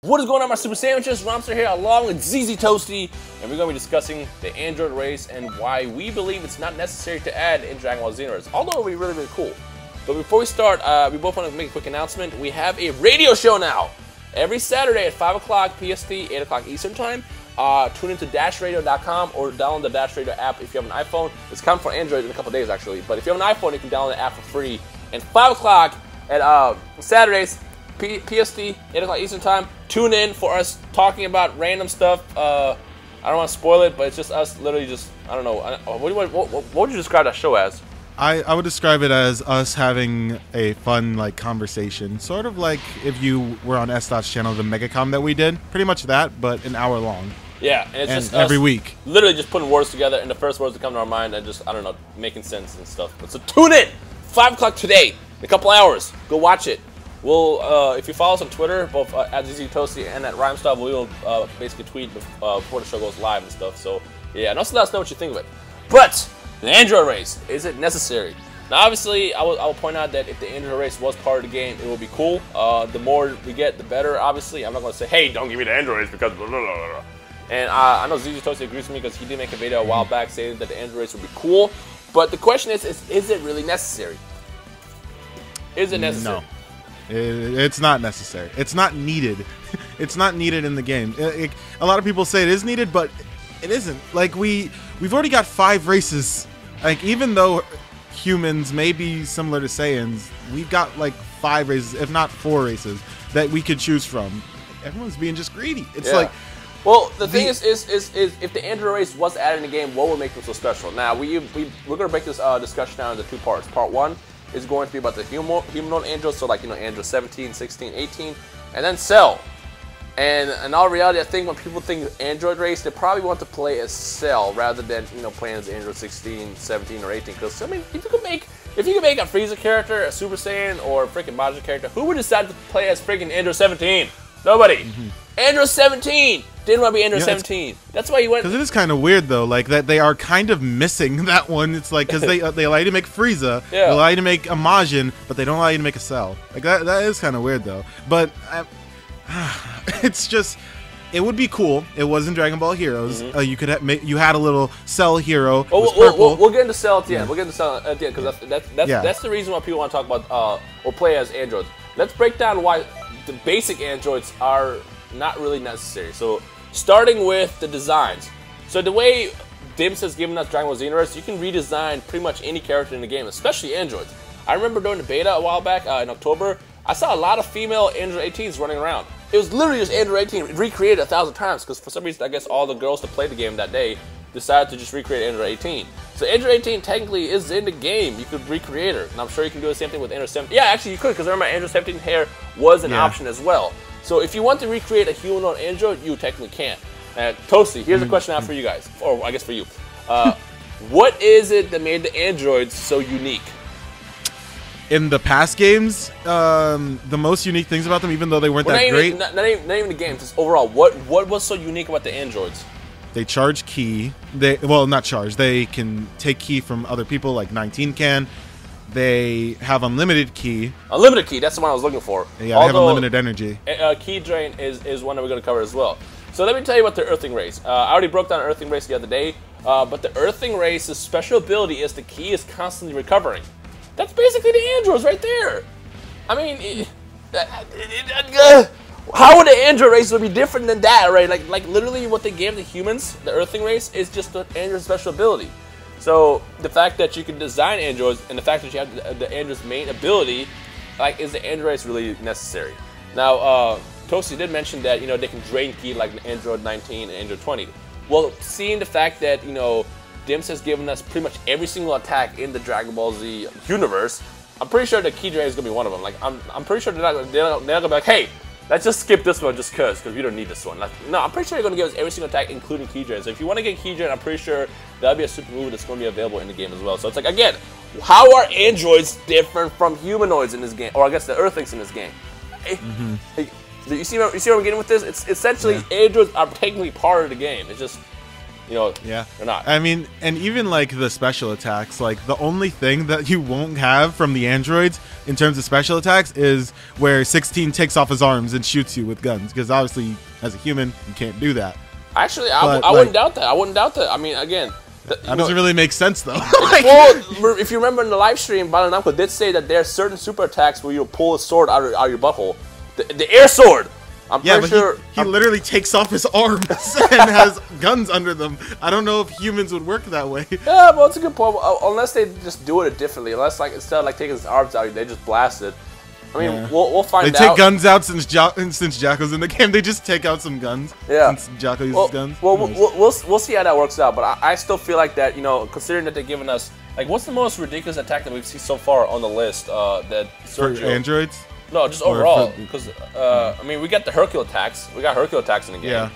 What is going on, my super sandwiches? Rhymestyle here along with ZZ Toasty, and we're going to be discussing the Android race and why we believe it's not necessary to add in Dragon Ball Xenoverse, although it would be really, really cool. But before we start, we both want to make a quick announcement. We have a radio show now. Every Saturday at 5 o'clock PST, 8 o'clock Eastern Time. Tune into dashradio.com or download the Dash Radio app if you have an iPhone. It's coming for Android in a couple days, actually. But if you have an iPhone, you can download the app for free. And 5 o'clock at Saturdays, PST, 8 o'clock Eastern Time. Tune in for us talking about random stuff. I don't want to spoil it, but it's just us literally just, I don't know. What would you describe that show as? I would describe it as us having a fun, like, conversation. Sort of like if you were on S.Dot's channel, the Megacom that we did. Pretty much that, but an hour long. Yeah, and it's just every week. Literally just putting words together, and the first words that come to our mind and just, I don't know, making sense and stuff. But so tune in! 5 o'clock today, in a couple hours. Go watch it. We'll, if you follow us on Twitter, both at ZZ Toasty and at Rhymestyle, we'll basically tweet before the show goes live and stuff. So, yeah, and also let us know what you think of it. But the Android race, is it necessary? Now, obviously, I will point out that if the Android race was part of the game, it would be cool. The more we get, the better, obviously. I'm not going to say, hey, don't give me the Android race because blah, blah, blah, blah. And I know ZZ Toasty agrees with me because he did make a video a while back saying that the Android race would be cool. But the question is it really necessary? Is it necessary? No. It's not necessary. It's not needed. It's not needed in the game. A lot of people say it is needed, but it isn't. Like, we've already got 5 races. Like, even though humans may be similar to Saiyans, we've got like 5 races, if not 4 races, that we could choose from. Everyone's being just greedy. It's like, well, the thing is if the Android race was added in the game, what would make them so special? Now, we're going to break this discussion down into 2 parts. Part 1 is going to be about the humanoid androids, so like, you know, android 17, 16, 18, and then Cell. And in all reality, I think when people think Android race, they probably want to play as Cell rather than, you know, playing as Android 16, 17, or 18. Because, I mean, if you could make a Frieza character, a Super Saiyan, or a freaking Majin character, who would decide to play as freaking Android 17? Nobody. Android 17 didn't want to be Android 17. That's why you went. Because it is kind of weird though, like that they are kind of missing that one. It's like because they allow you to make Frieza, they allow you to make a Majin, but they don't allow you to make a Cell. Like that is kind of weird though. But it's just, it would be cool. It was in Dragon Ball Heroes. You could you had a little Cell hero. We'll get into Cell at the end. We'll get into Cell at the end because that's the reason why people want to talk about or play as androids. Let's break down why the basic androids are not really necessary. So, starting with the designs. So the way Dims has given us Dragon Ball Xenoverse, you can redesign pretty much any character in the game, especially androids. I remember during the beta a while back in October, I saw a lot of female Android 18s running around. It was literally just Android 18 recreated 1,000 times because for some reason, I guess all the girls that played the game that day decided to just recreate Android 18. So Android 18 technically is in the game. You could recreate her, and I'm sure you can do the same thing with Android 17. Yeah, actually you could, because remember Android 17 hair was an option as well. So if you want to recreate a humanoid android, you technically can. Toasty, here's a question out for you guys, or I guess for you. What is it that made the androids so unique? In the past games, the most unique things about them, even though they weren't that great. Not even the games, just overall. What was so unique about the androids? They charge ki. Well, not charge. They can take ki from other people, like 19 can. They have unlimited ki. Unlimited ki, that's the one I was looking for. Yeah, they have unlimited energy. Ki drain is one that we're going to cover as well. So let me tell you about the Earthling race. I already broke down Earthling race the other day, but the Earthling race's special ability is the ki is constantly recovering. That's basically the androids right there. I mean, how would the android race be different than that, right? Like literally what they gave the humans, the Earthling race, is just the android special ability. So the fact that you can design androids and the fact that you have the android's main ability, like, is the android race really necessary? Now, Toasty did mention that, you know, they can drain ki like Android 19 and Android 20. Well, seeing the fact that, you know, Dims has given us pretty much every single attack in the Dragon Ball Z universe, I'm pretty sure the ki drain is gonna be one of them. Like, I'm pretty sure they're not gonna be like, hey, let's just skip this one just because we don't need this one. Like, no, I'm pretty sure they're going to give us every single attack, including ki drain. So if you want to get ki drain, I'm pretty sure that'll be a super move that's going to be available in the game as well. So it's like, again, how are androids different from humanoids in this game? Or I guess the Earthlings in this game? You see where I'm getting with this? It's essentially, androids are technically part of the game. It's just, You know, yeah, they're not. I mean, and even like the special attacks, like the only thing that you won't have from the androids in terms of special attacks is where 16 takes off his arms and shoots you with guns, because obviously as a human you can't do that. Actually, I wouldn't doubt that. I wouldn't doubt that. I mean, again, that doesn't really make sense though. Well, if you remember in the live stream, Battle Namco did say that there are certain super attacks where you pull a sword out of your butthole. The air sword. I'm pretty sure he literally takes off his arms and has guns under them. I don't know if humans would work that way. Yeah, well, it's a good point. Unless they just do it differently. Unless, like, instead of like taking his arms out, they just blast it. I mean, we'll find out. They take guns out since Jacko's in the game. They just take out some guns. Yeah. Since Jacko uses guns. Well, we'll see how that works out. But I still feel like that, you know, considering that they've given us, like, what's the most ridiculous attack that we've seen so far on the list? That Sergio, for androids? No, just overall. Because I mean, we got the Hercule attacks. We got Hercule attacks in the game. Yeah.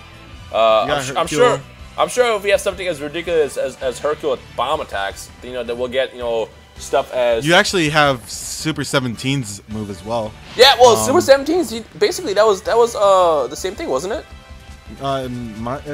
I'm sure if we have something as ridiculous as Hercule bomb attacks, you know, that we'll get, you know, stuff as... You actually have Super 17's move as well. Yeah, well, Super 17's, basically, that was the same thing, wasn't it? I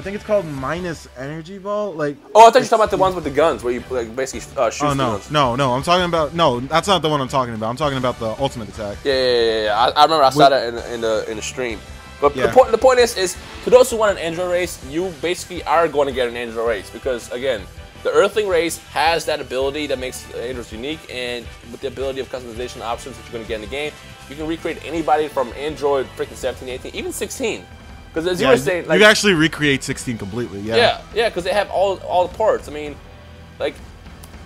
think it's called minus energy ball. Like, oh, I thought you were talking about the ones with the guns where you like basically shoot guns. No, I'm talking about that's not the one I'm talking about. I'm talking about the ultimate attack. Yeah. I remember I saw that in the stream. But the point is to those who want an android race, you basically are going to get an android race because again, the Earthling race has that ability that makes androids unique, and with the ability of customization options that you're going to get in the game, you can recreate anybody from Android freaking 17, 18, even 16. Because as you were saying, like, you actually recreate 16 completely. Yeah, because they have all the parts. I mean, like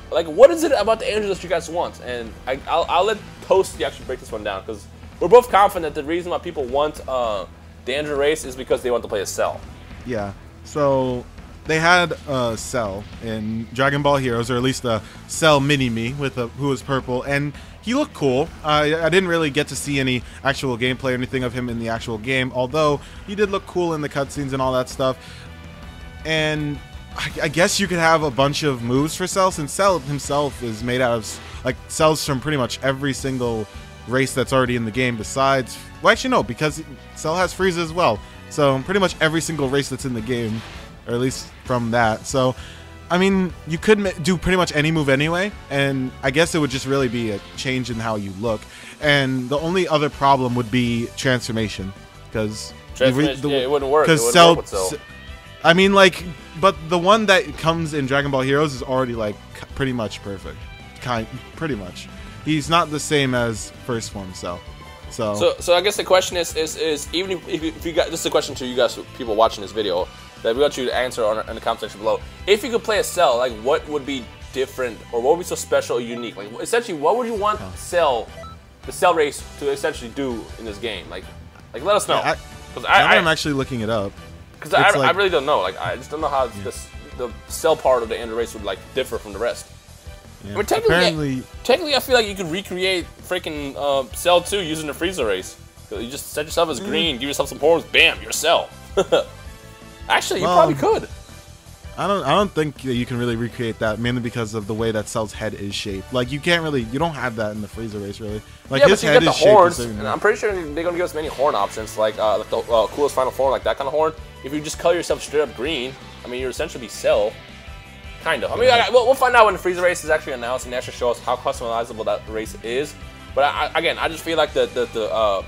what is it about the androids that you guys want? And I'll let Toasty actually break this one down because we're both confident that the reason why people want the android race is because they want to play as Cell. Yeah. So they had Cell in Dragon Ball Heroes, or at least a Cell Mini-Me who was purple, and he looked cool. I didn't really get to see any actual gameplay or anything of him in the actual game, although he did look cool in the cutscenes and all that stuff. And I guess you could have a bunch of moves for Cell, since Cell himself is made out of like cells from pretty much every single race that's already in the game besides... Well, actually, no, because Cell has Frieza as well. So pretty much every single race that's in the game, or at least from that. So... I mean, you could do pretty much any move anyway, and I guess it would just really be a change in how you look. And the only other problem would be transformation, because it wouldn't work. Because Cell, I mean, like, but the one that comes in Dragon Ball Heroes is already like pretty much perfect, pretty much. He's not the same as first form Cell. So I guess the question is even if you got this is a question to you guys, people watching this video, that we want you to answer in the comment section below. If you could play a Cell, like what would be different or what would be so special or unique? Like essentially, what would you want the Cell race to essentially do in this game? Like let us know. I'm actually looking it up. Because I really don't know. Like I just don't know how the Cell part of the android race would like differ from the rest. Yeah. I mean, technically, I feel like you could recreate freaking Cell 2 using the Frieza race. You just set yourself as green, give yourself some horns, bam, you're Cell. Actually, you probably could. I don't think that you can really recreate that, mainly because of the way that Cell's head is shaped. Like you don't have that in the Frieza race, really. Like his head is horns, shaped. And I'm pretty sure they're gonna give us many horn options, like the coolest final form, like that kind of horn. If you just color yourself straight up green, I mean, you're essentially Cell. Kind of. I mean, we'll find out when the Frieza race is actually announced and they actually show us how customizable that race is. But I just feel like the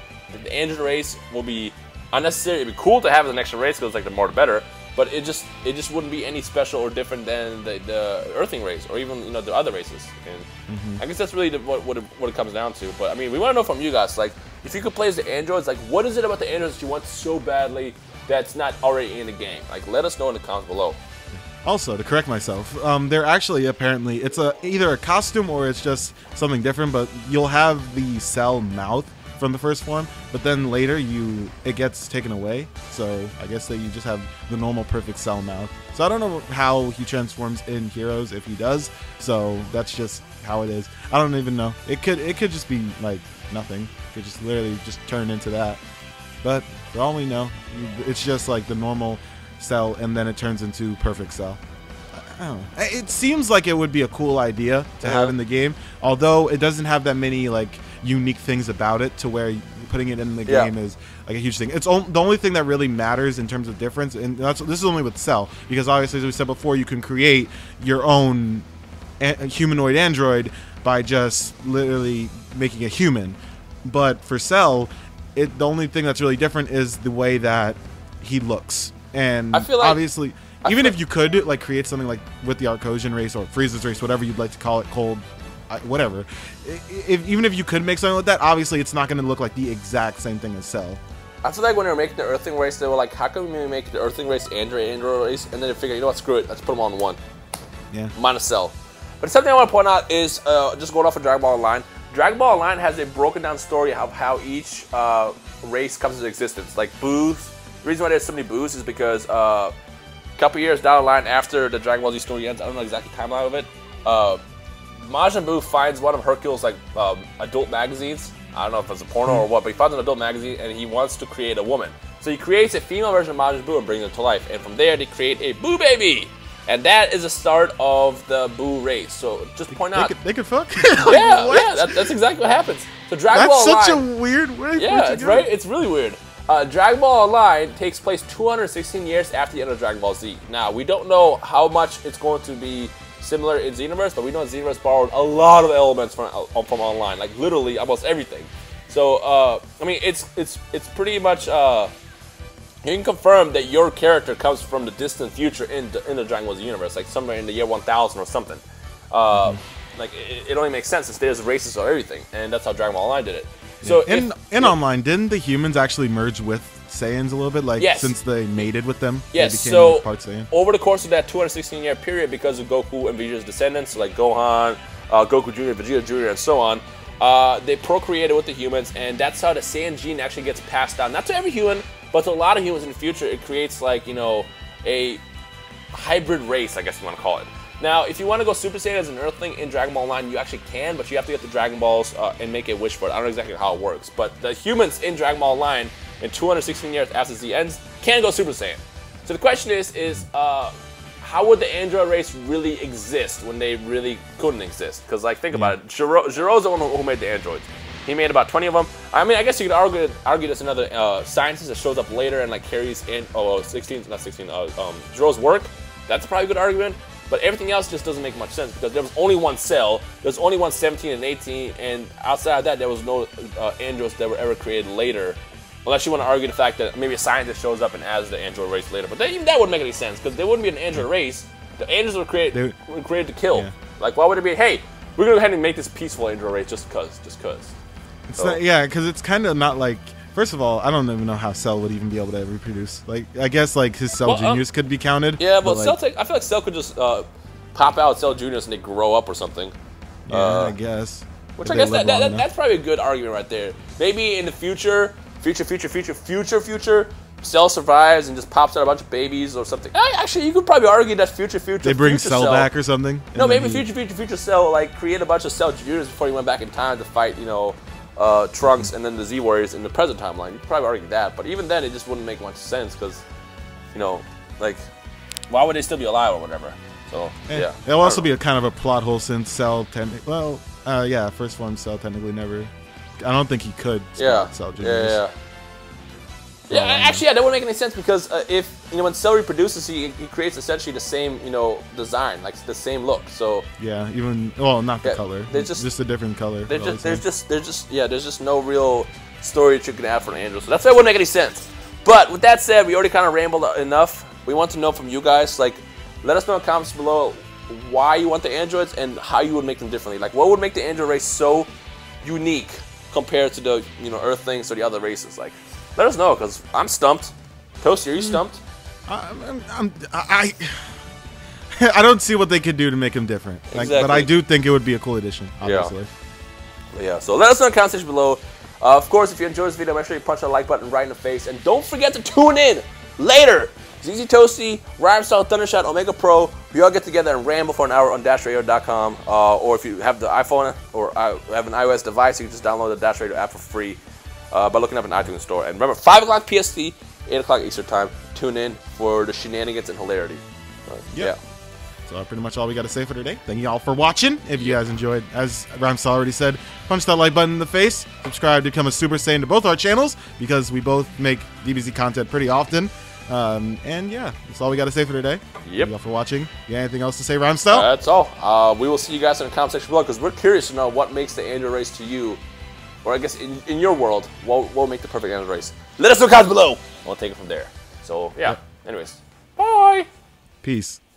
android race will be unnecessary. It'd be cool to have as an extra race because like the more the better. But it just wouldn't be any special or different than the Earthling race or even the other races. And I guess that's really what it comes down to. But I mean, we want to know from you guys, like, if you could play as the androids, like, what is it about the androids that you want so badly that's not already in the game? Like, let us know in the comments below. Also, to correct myself, they're actually apparently it's either a costume or it's just something different. But you'll have the Cell mouth from the first form, but then later it gets taken away. So I guess that you just have the normal perfect Cell mouth. So I don't know how he transforms in Heroes if he does. So that's just how it is. I don't even know. It could just be like nothing. It could just literally just turn into that. But for all we know, it's just like the normal Cell, and then it turns into perfect Cell. I don't know. It seems like it would be a cool idea to have in the game, although it doesn't have that many like unique things about it to where putting it in the game is like a huge thing. It's the only thing that really matters in terms of difference, and this is only with Cell, because obviously, as we said before, you can create your own humanoid android by just literally making a human. But for Cell, the only thing that's really different is the way that he looks. And I feel like, obviously, even if you could like create something like with the Arcosian race or Frieza's race, whatever you'd like to call it, cold, whatever. Even if you could make something like that, obviously it's not going to look like the exact same thing as Cell. I feel like when they were making the Earthling race, they were like, how can we make the Earthling race android race? And then they figured, you know what, screw it, let's put them all in one. Yeah. Minus Cell. But something I want to point out is, just going off of Dragon Ball Online, Dragon Ball Online has a broken down story of how each race comes into existence. Like Boos, the reason why there's so many Boos is because a couple years down the line after the Dragon Ball Z story ends, I don't know exactly the timeline of it, Majin Buu finds one of Hercule's like adult magazines. I don't know if it's a porno or what, but he finds an adult magazine and he wants to create a woman. So he creates a female version of Majin Buu and brings it to life. And from there, they create a Buu baby. And that is the start of the Buu race. So just point out, they could fuck. yeah, that's exactly what happens. So Dragon Ball Online. That's such a weird way. Yeah, it's right. It's really weird. Dragon Ball Online takes place 216 years after the end of Dragon Ball Z. Now we don't know how much it's going to be similar in Xenoverse, but we know Xenoverse borrowed a lot of elements from Online, like literally almost everything. So I mean, it's pretty much. You can confirm that your character comes from the distant future in the Dragon Ball Z universe, like somewhere in the year 1000 or something. Like it only makes sense since there's races or everything, and that's how Dragon Ball Online did it. So in Online, didn't the humans actually merge with Saiyans a little bit? Like since they mated with them, yes. They became So part Saiyan? Over the course of that 216-year period, because of Goku and Vegeta's descendants, so like Gohan, Goku Jr., Vegeta Jr., and so on, they procreated with the humans, and that's how the Saiyan gene actually gets passed down, not to every human, but to a lot of humans in the future. It creates like, you know, a hybrid race, I guess you want to call it. Now, if you want to go Super Saiyan as an Earthling in Dragon Ball Online, you actually can, but you have to get the Dragon Balls and make a wish for it. I don't know exactly how it works, but the humans in Dragon Ball Online in 216 years after Z ends can go Super Saiyan. So the question is how would the android race really exist when they really couldn't exist? Because, like, think about it. Giro's the one who made the androids. He made about 20 of them. I mean, I guess you could argue there's another scientist that shows up later and like carries in Giro's work. That's probably a good argument. But everything else just doesn't make much sense because there was only one Cell. There's only one 17 and 18, and outside of that, there was no androids that were ever created later. Unless you want to argue the fact that maybe a scientist shows up and adds the android race later. But even that wouldn't make any sense because there wouldn't be an android race. The androids were created to kill. Yeah. Like, why would it be, hey, we're going to go ahead and make this peaceful android race just because. It's not, yeah, because it's kind of not like. First of all, I don't even know how Cell would even be able to reproduce. Like, I guess like his Cell Juniors could be counted. Yeah, but Cell, I feel like Cell could just pop out Cell Juniors and they grow up or something. Yeah, I guess. Which I guess that's probably a good argument right there. Maybe in the future, Cell survives and just pops out a bunch of babies or something. Actually, you could probably argue that future. They bring Cell back or something. No, maybe future Cell like create a bunch of Cell Juniors before he went back in time to fight, you know, Trunks and then the Z Warriors in the present timeline. You could probably argue that, but even then, it just wouldn't make much sense because, you know, like, why would they still be alive or whatever? So yeah, it'll also be a kind of a plot hole since Cell first form Cell technically never. I don't think he could. Cell Juniors. Yeah, actually, that wouldn't make any sense because if, you know, when Cell reproduces, he creates essentially the same, you know, design, like the same look. So yeah, not the color. There's just a different color. There's just no real story that you can add for an android. So that's why it wouldn't make any sense. But with that said, we already kind of rambled enough. We want to know from you guys, like, let us know in the comments below why you want the androids and how you would make them differently. Like, what would make the android race so unique compared to the, you know, Earthlings or the other races? Like, let us know, because I'm stumped. Toasty, are you stumped? I don't see what they could do to make them different. Like, exactly. But I do think it would be a cool addition, obviously. Yeah, so let us know in the comment section below. Of course, if you enjoyed this video, make sure you punch that like button right in the face. And don't forget to tune in later. ZZ Toasty, Rhymestyle, Thundershot, Omega Pro. We all get together and ramble for an hour on DashRadio.com. Or if you have the iPhone or have an iOS device, you can just download the Dash Radio app for free. By looking up an iTunes store. And remember, 5 o'clock PST, 8 o'clock Eastern Time. Tune in for the shenanigans and hilarity. Yeah. So pretty much all we got to say for today. Thank you all for watching. If you guys enjoyed, as Rhymestyle already said, punch that like button in the face. Subscribe to become a Super Saiyan to both our channels because we both make DBZ content pretty often. And yeah, that's all we got to say for today. Thank you all for watching. You got anything else to say, Rhymestyle? That's all. We will see you guys in the comment section below because we're curious to know what makes the android race to you, or I guess in your world, what will make the perfect android race. Let us know in the comments below. We'll take it from there. So yeah. Anyways, bye. Peace.